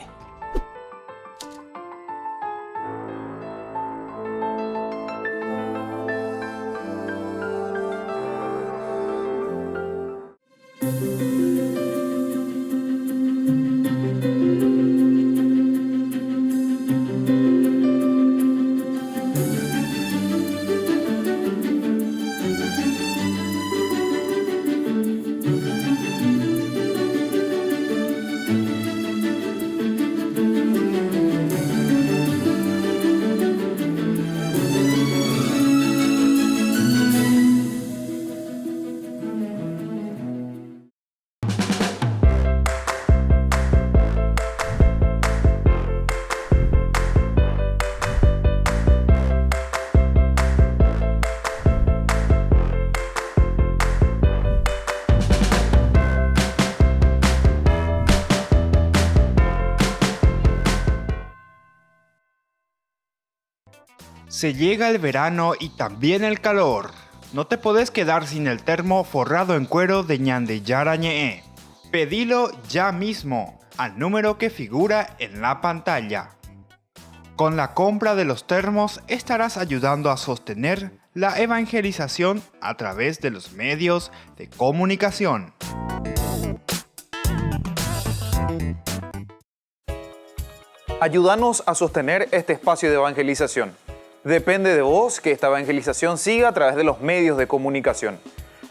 Se llega el verano y también el calor. No te podés quedar sin el termo forrado en cuero de Ñande Yara Ñe'e. Pedilo ya mismo al número que figura en la pantalla. Con la compra de los termos estarás ayudando a sostener la evangelización a través de los medios de comunicación. Ayúdanos a sostener este espacio de evangelización. Depende de vos que esta evangelización siga a través de los medios de comunicación.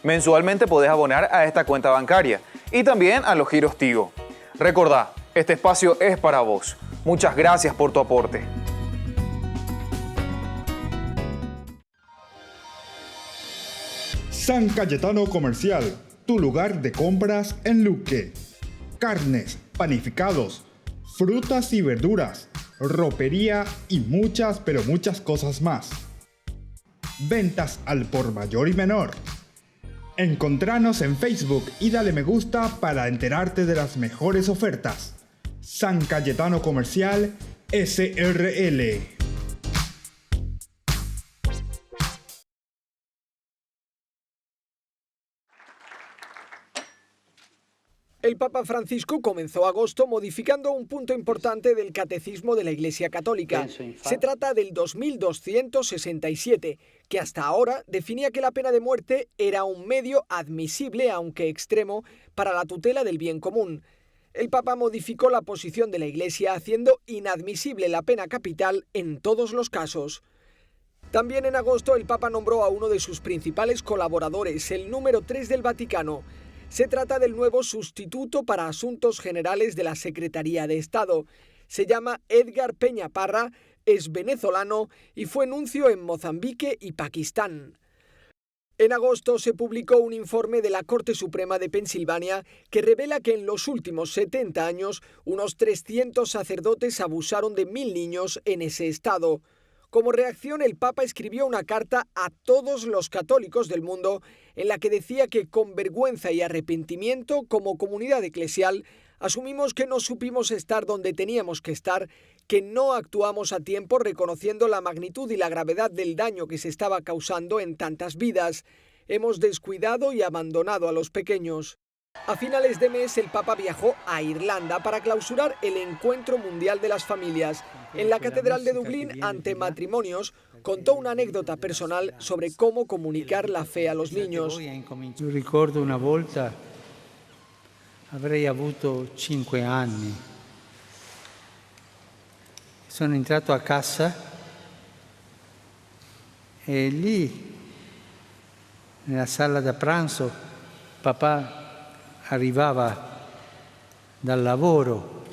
Mensualmente podés abonar a esta cuenta bancaria y también a los giros Tigo. Recordá, este espacio es para vos. Muchas gracias por tu aporte. San Cayetano Comercial, tu lugar de compras en Luque. Carnes, panificados, frutas y verduras, ropería y muchas, pero muchas cosas más. Ventas al por mayor y menor. Encontranos en Facebook y dale me gusta para enterarte de las mejores ofertas. San Cayetano Comercial SRL. El Papa Francisco comenzó agosto modificando un punto importante del Catecismo de la Iglesia Católica. Se trata del 2267, que hasta ahora definía que la pena de muerte era un medio admisible, aunque extremo, para la tutela del bien común. El Papa modificó la posición de la Iglesia haciendo inadmisible la pena capital en todos los casos. También en agosto el Papa nombró a uno de sus principales colaboradores, el número 3 del Vaticano. Se trata del nuevo sustituto para Asuntos Generales de la Secretaría de Estado. Se llama Edgar Peña Parra, es venezolano y fue nuncio en Mozambique y Pakistán. En agosto se publicó un informe de la Corte Suprema de Pensilvania que revela que en los últimos 70 años unos 300 sacerdotes abusaron de 1000 niños en ese estado. Como reacción, el Papa escribió una carta a todos los católicos del mundo en la que decía que con vergüenza y arrepentimiento, como comunidad eclesial, asumimos que no supimos estar donde teníamos que estar, que no actuamos a tiempo reconociendo la magnitud y la gravedad del daño que se estaba causando en tantas vidas. Hemos descuidado y abandonado a los pequeños. A finales de mes, el Papa viajó a Irlanda para clausurar el Encuentro Mundial de las Familias. En la Catedral de Dublín, ante matrimonios, contó una anécdota personal sobre cómo comunicar la fe a los niños. Io ricordo una volta, avrei avuto 5 anni, sono entrato a casa e lì, nella sala da pranzo, papà arrivava dal lavoro.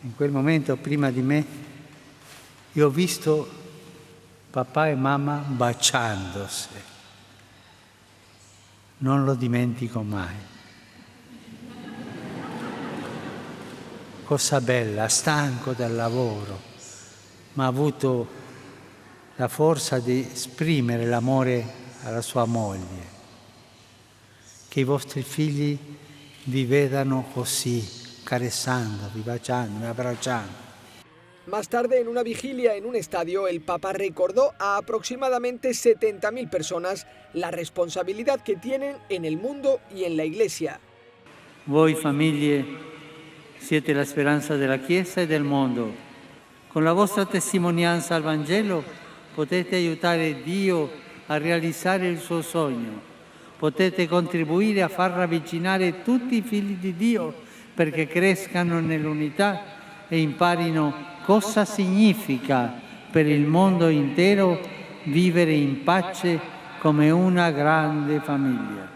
In quel momento, prima di me, io ho visto papà e mamma baciandosi. Non lo dimentico mai. Cosa bella, stanco dal lavoro, ma ha avuto la forza di esprimere l'amore alla sua moglie. Che i vostri figli vi vedano così, carezzandovi, baciandovi, abbracciando. Más tarde, en una vigilia en un estadio, el Papa recordó a aproximadamente 70.000 personas la responsabilidad que tienen en el mundo y en la Iglesia. Voi famiglie siete la speranza della Chiesa e del mondo. Con la vostra testimonianza al Vangelo potete aiutare Dio a realizzare il suo sogno. Potete contribuire a far ravvicinare tutti i figli di Dio perché crescano nell'unità e imparino cosa significa per il mondo intero vivere in pace come una grande famiglia.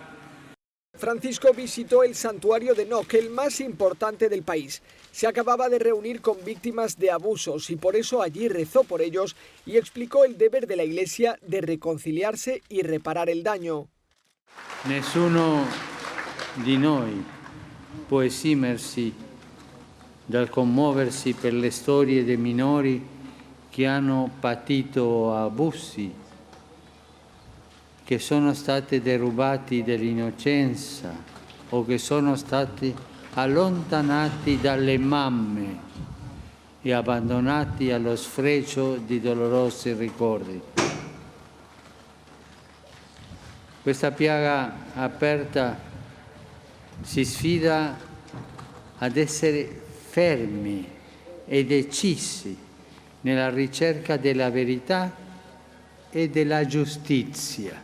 Francisco visitó el santuario de Noc, el más importante del país. Se acababa de reunir con víctimas de abusos y por eso allí rezó por ellos y explicó el deber de la Iglesia de reconciliarse y reparar el daño. Nessuno di noi può esimersi dal commuoversi per le storie dei minori che hanno patito abusi, che sono stati derubati dell'innocenza o che sono stati allontanati dalle mamme e abbandonati allo sfregio di dolorosi ricordi. Questa piaga aperta ci sfida ad essere fermi e decisi nella ricerca della verità e della giustizia.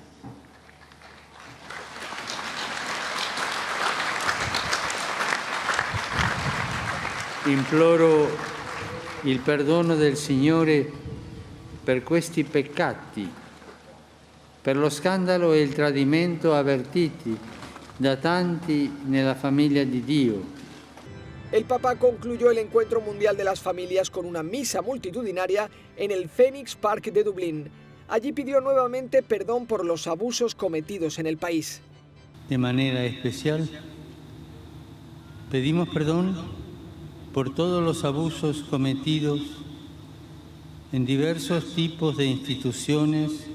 Imploro il perdono del Signore per questi peccati, per lo scandalo e il tradimento avvertiti da tanti nella famiglia di Dio. El Papa concluyó el Encuentro Mundial de las Familias con una misa multitudinaria en el Phoenix Park de Dublín. Allí pidió nuevamente perdón por los abusos cometidos en el país. De manera especial, pedimos perdón por todos los abusos cometidos en diversos tipos de instituciones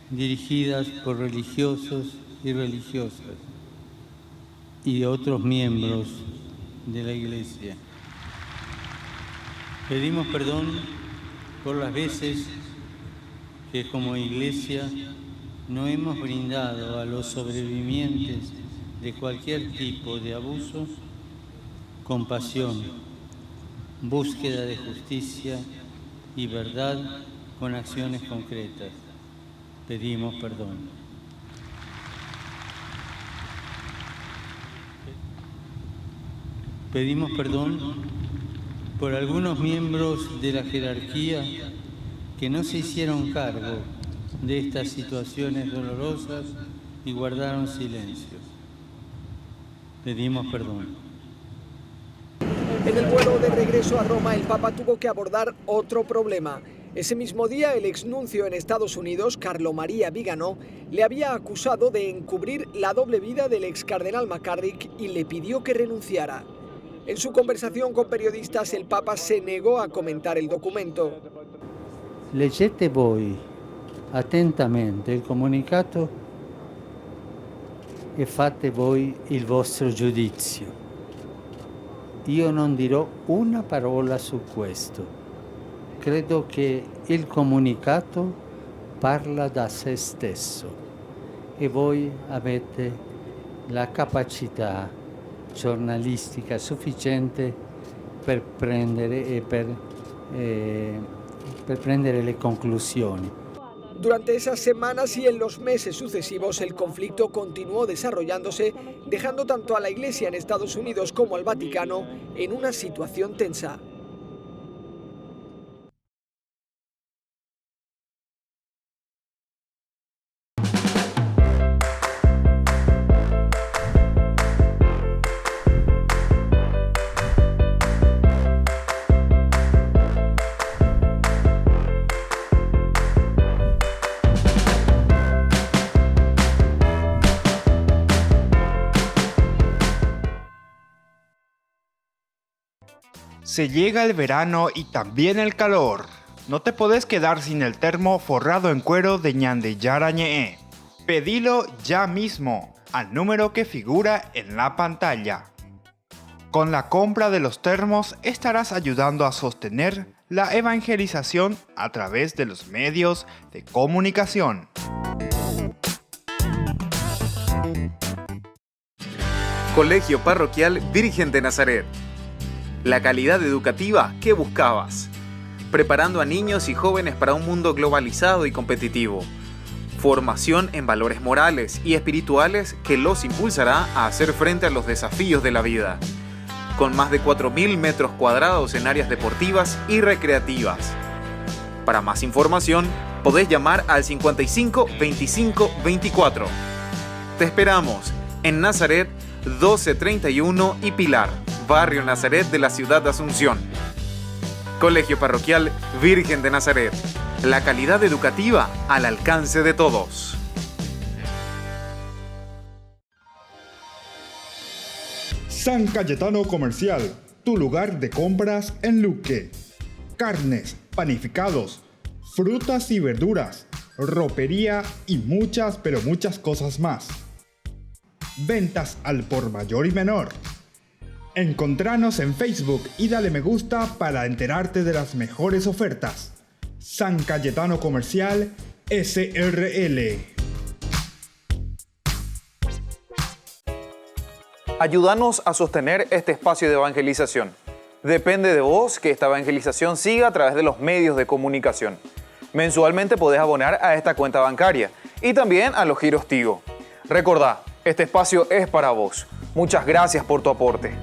dirigidas por religiosos y religiosas y otros miembros de la Iglesia. Pedimos perdón por las veces que como Iglesia no hemos brindado a los sobrevivientes de cualquier tipo de abuso compasión, búsqueda de justicia y verdad con acciones concretas. Pedimos perdón. Pedimos perdón por algunos miembros de la jerarquía que no se hicieron cargo de estas situaciones dolorosas y guardaron silencio. Pedimos perdón. En el vuelo de regreso a Roma, el Papa tuvo que abordar otro problema. Ese mismo día, el exnuncio en Estados Unidos, Carlo María Vigano, le había acusado de encubrir la doble vida del ex cardenal McCarrick y le pidió que renunciara. En su conversación con periodistas, el Papa se negó a comentar el documento. Leggete voi attentamente il comunicato e fate voi il vostro giudizio. Io non dirò una parola su questo. Credo che il comunicato parla da se stesso e voi avete la capacità giornalistica sufficiente per prendere le conclusioni. Durante esas semanas y en los meses sucesivos, el conflicto continuó desarrollándose, dejando tanto a la Iglesia en Estados Unidos como al Vaticano en una situación tensa. Se llega el verano y también el calor. No te podés quedar sin el termo forrado en cuero de Ñande Yara Ñe'e. Pedilo ya mismo al número que figura en la pantalla. Con la compra de los termos estarás ayudando a sostener la evangelización a través de los medios de comunicación. Colegio Parroquial Virgen de Nazaret. La calidad educativa que buscabas. Preparando a niños y jóvenes para un mundo globalizado y competitivo. Formación en valores morales y espirituales que los impulsará a hacer frente a los desafíos de la vida. Con más de 4.000 metros cuadrados en áreas deportivas y recreativas. Para más información, podés llamar al 55 25 24. Te esperamos en Nazaret 1231 y Pilar, Barrio Nazaret de la ciudad de Asunción. Colegio Parroquial Virgen de Nazaret. La calidad educativa al alcance de todos. San Cayetano Comercial, tu lugar de compras en Luque. Carnes, panificados, frutas y verduras, ropería y muchas, pero muchas cosas más. Ventas al por mayor y menor. Encontranos en Facebook y dale me gusta para enterarte de las mejores ofertas. San Cayetano Comercial SRL. Ayúdanos a sostener este espacio de evangelización. Depende de vos que esta evangelización siga a través de los medios de comunicación. Mensualmente podés abonar a esta cuenta bancaria y también a los giros Tigo. Recordá, este espacio es para vos. Muchas gracias por tu aporte.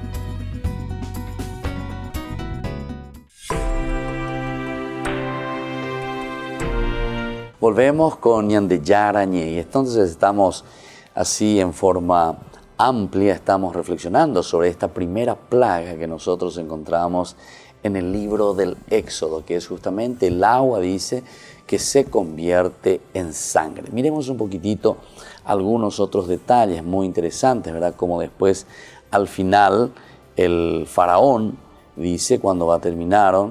Volvemos con Ñandeyarañe y entonces estamos así en forma amplia, estamos reflexionando sobre esta primera plaga que nosotros encontramos en el libro del Éxodo, que es justamente el agua, dice, que se convierte en sangre. Miremos un poquitito algunos otros detalles muy interesantes, ¿verdad? Como después, al final, el faraón dice, cuando va terminando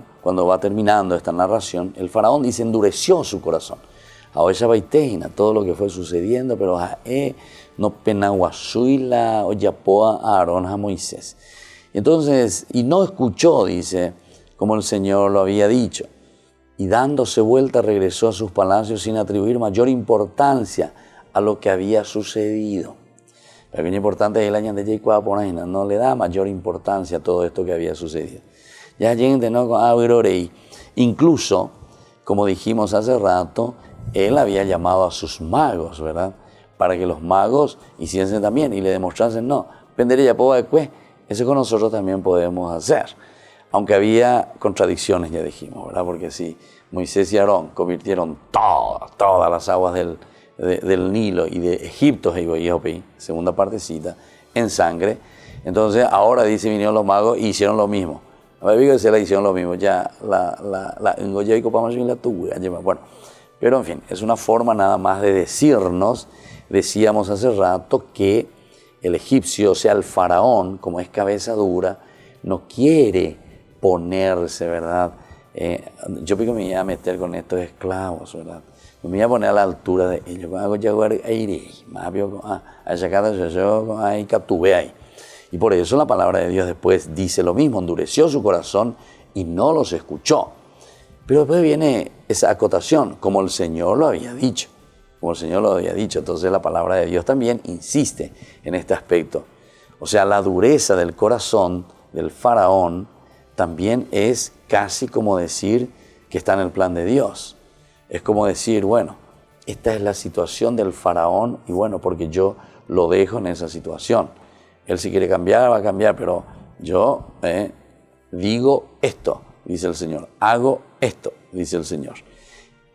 esta narración, el faraón dice, endureció su corazón. Ahora ella baiteina todo lo que fue sucediendo, pero no penaguasuila o yapoa a Aarón a Moisés. Entonces, y no escuchó, dice, como el Señor lo había dicho. Y dándose vuelta regresó a sus palacios sin atribuir mayor importancia a lo que había sucedido. Pero lo importante es el año de Jacob no le da mayor importancia a todo esto que había sucedido. Ya gente no abrorei. Incluso, como dijimos hace rato, él había llamado a sus magos, ¿verdad? Para que los magos hiciesen también y le demostrasen, no, pendería poba de cue, eso con nosotros también podemos hacer. Aunque había contradicciones, ya dijimos, ¿verdad? Porque si Moisés y Aarón convirtieron todas las aguas del Nilo y de Egipto, segunda partecita, en sangre, entonces ahora dice, vinieron los magos y hicieron lo mismo. Se la hicieron lo mismo, ya bueno, pero en fin, es una forma nada más de decirnos, decíamos hace rato, que el egipcio, o sea, el faraón, como es cabeza dura, no quiere ponerse, ¿verdad? Yo pico me iba a meter con estos esclavos, ¿verdad? Me iba a poner a la altura de ellos. Y por eso la palabra de Dios después dice lo mismo, endureció su corazón y no los escuchó. Pero después viene esa acotación, como el Señor lo había dicho. Como el Señor lo había dicho. Entonces la palabra de Dios también insiste en este aspecto. O sea, la dureza del corazón del faraón también es casi como decir que está en el plan de Dios. Es como decir, bueno, esta es la situación del faraón y bueno, porque yo lo dejo en esa situación. Él si quiere cambiar, va a cambiar, pero yo digo esto, dice el Señor. Hago esto, dice el Señor.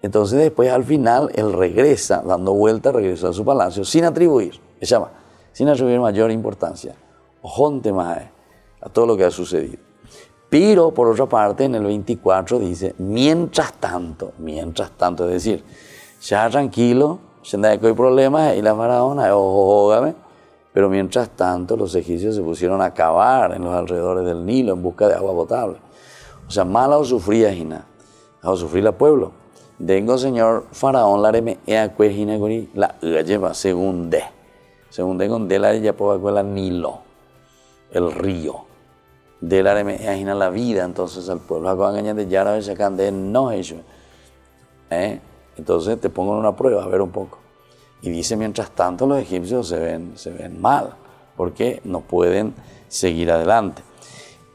Entonces después al final él regresa, dando vuelta, regresa a su palacio sin atribuir mayor importancia, ojonte más a todo lo que ha sucedido. Pero por otra parte en el 24 dice, mientras tanto, es decir, ya tranquilo, ya no hay problemas y la faraona, pero mientras tanto los egipcios se pusieron a cavar en los alrededores del Nilo en busca de agua potable. O sea, mala o sufría Gina, o sufrir la pueblo. Dengo señor faraón la reme ea cue Gina gori la lleva según con de la ya puedo la Nilo, el río. De la reme ea Gina la vida entonces al pueblo. Acá engañan de ya a sacan de no ello. Entonces te pongo en una prueba, a ver un poco. Y dice, mientras tanto los egipcios se ven mal, porque no pueden seguir adelante.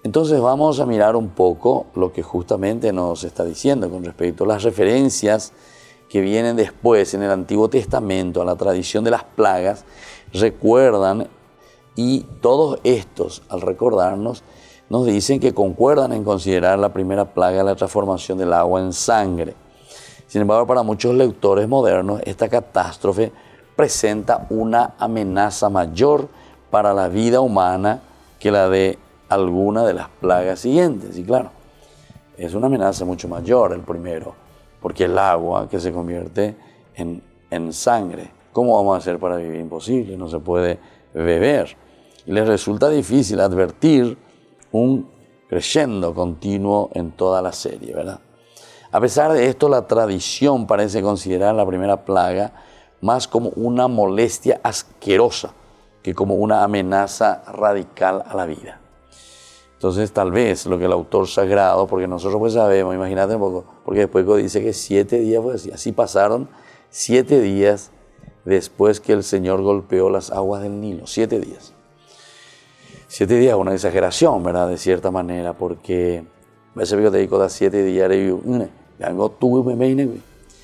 Entonces vamos a mirar un poco lo que justamente nos está diciendo con respecto a las referencias que vienen después en el Antiguo Testamento, a la tradición de las plagas, recuerdan, y todos estos, al recordarnos, nos dicen que concuerdan en considerar la primera plaga la transformación del agua en sangre. Sin embargo, para muchos lectores modernos, esta catástrofe presenta una amenaza mayor para la vida humana que la de alguna de las plagas siguientes. Y claro, es una amenaza mucho mayor el primero, porque el agua que se convierte en sangre. ¿Cómo vamos a hacer para vivir? Imposible, no se puede beber. Y les resulta difícil advertir un crescendo continuo en toda la serie, ¿verdad? A pesar de esto, la tradición parece considerar la primera plaga más como una molestia asquerosa que como una amenaza radical a la vida. Entonces tal vez lo que el autor sagrado, porque nosotros pues sabemos, imagínate un poco, porque después dice que 7 días fue así. Así pasaron 7 días después que el Señor golpeó las aguas del Nilo. 7 días. 7 días es una exageración, ¿verdad? De cierta manera, porque a veces yo te digo 7 días y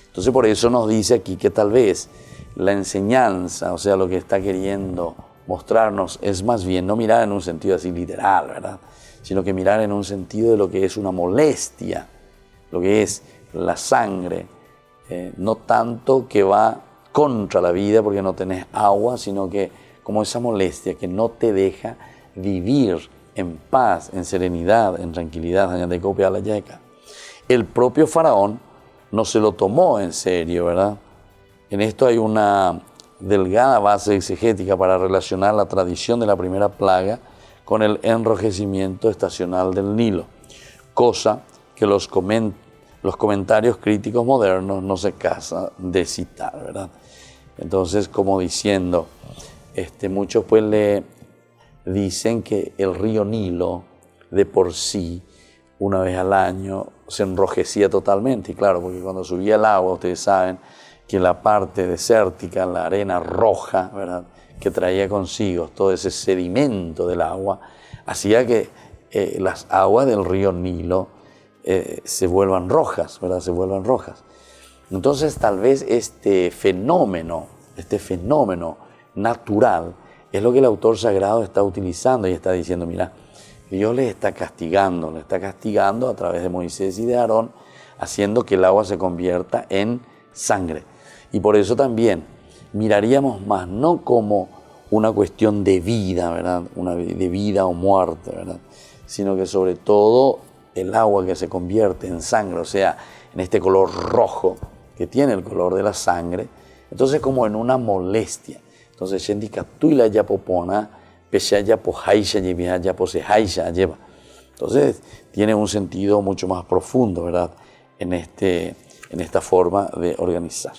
entonces por eso nos dice aquí que tal vez la enseñanza, o sea, lo que está queriendo mostrarnos es más bien no mirar en un sentido así literal, ¿verdad? Sino que mirar en un sentido de lo que es una molestia, lo que es la sangre, no tanto que va contra la vida porque no tenés agua, sino que como esa molestia que no te deja vivir en paz, en serenidad, en tranquilidad. El propio faraón no se lo tomó en serio, ¿verdad? En esto hay una delgada base exegética para relacionar la tradición de la primera plaga con el enrojecimiento estacional del Nilo, cosa que los comentarios críticos modernos no se cansan de citar, ¿verdad? Entonces, como diciendo, muchos pues le dicen que el río Nilo de por sí, una vez al año, se enrojecía totalmente. Y claro, porque cuando subía el agua, ustedes saben que la parte desértica, la arena roja, ¿verdad?, que traía consigo todo ese sedimento del agua, hacía que las aguas del río Nilo se vuelvan rojas, ¿verdad?, se vuelvan rojas. Entonces, tal vez este fenómeno natural es lo que el autor sagrado está utilizando y está diciendo, mira, Dios les está castigando a través de Moisés y de Aarón, haciendo que el agua se convierta en sangre. Y por eso también miraríamos más no como una cuestión de vida, ¿verdad?, de vida o muerte, ¿verdad?, sino que sobre todo el agua que se convierte en sangre, o sea, en este color rojo que tiene el color de la sangre, entonces como en una molestia. Entonces, entonces tiene un sentido mucho más profundo, ¿verdad?, en esta forma de organizar.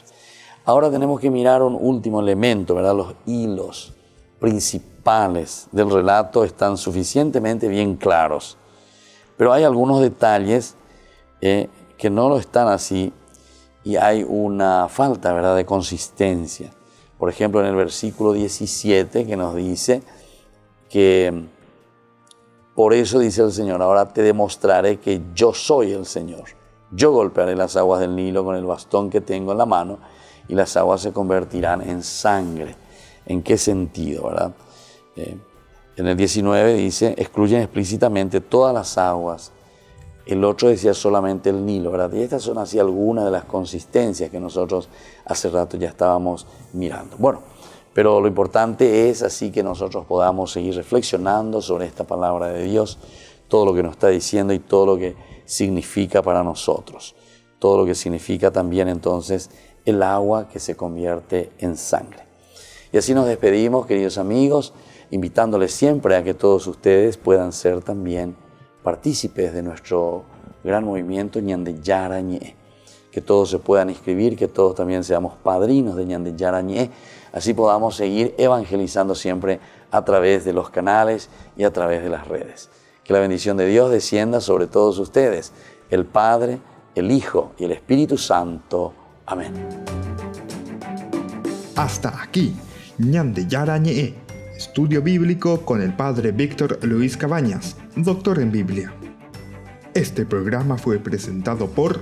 Ahora tenemos que mirar un último elemento, ¿verdad? Los hilos principales del relato están suficientemente bien claros, pero hay algunos detalles que no lo están así y hay una falta, ¿verdad?, de consistencia. Por ejemplo, en el versículo 17 que nos dice que por eso dice el Señor, ahora te demostraré que yo soy el Señor. Yo golpearé las aguas del Nilo con el bastón que tengo en la mano y las aguas se convertirán en sangre. ¿En qué sentido, verdad? En el 19 dice, excluyen explícitamente todas las aguas. El otro decía solamente el Nilo, ¿verdad? Y estas son así algunas de las consistencias que nosotros hace rato ya estábamos mirando. Bueno, pero lo importante es así que nosotros podamos seguir reflexionando sobre esta palabra de Dios, todo lo que nos está diciendo y todo lo que significa para nosotros. Todo lo que significa también entonces el agua que se convierte en sangre. Y así nos despedimos, queridos amigos, invitándoles siempre a que todos ustedes puedan ser también partícipes de nuestro gran movimiento Ñandeyara Ñe. Que todos se puedan inscribir, que todos también seamos padrinos de Ñandeyara Ñe. Así podamos seguir evangelizando siempre a través de los canales y a través de las redes. Que la bendición de Dios descienda sobre todos ustedes, el Padre, el Hijo y el Espíritu Santo. Amén. Hasta aquí, Ñandeyara Ñe, estudio bíblico con el Padre Víctor Luis Cabañas, doctor en Biblia. Este programa fue presentado por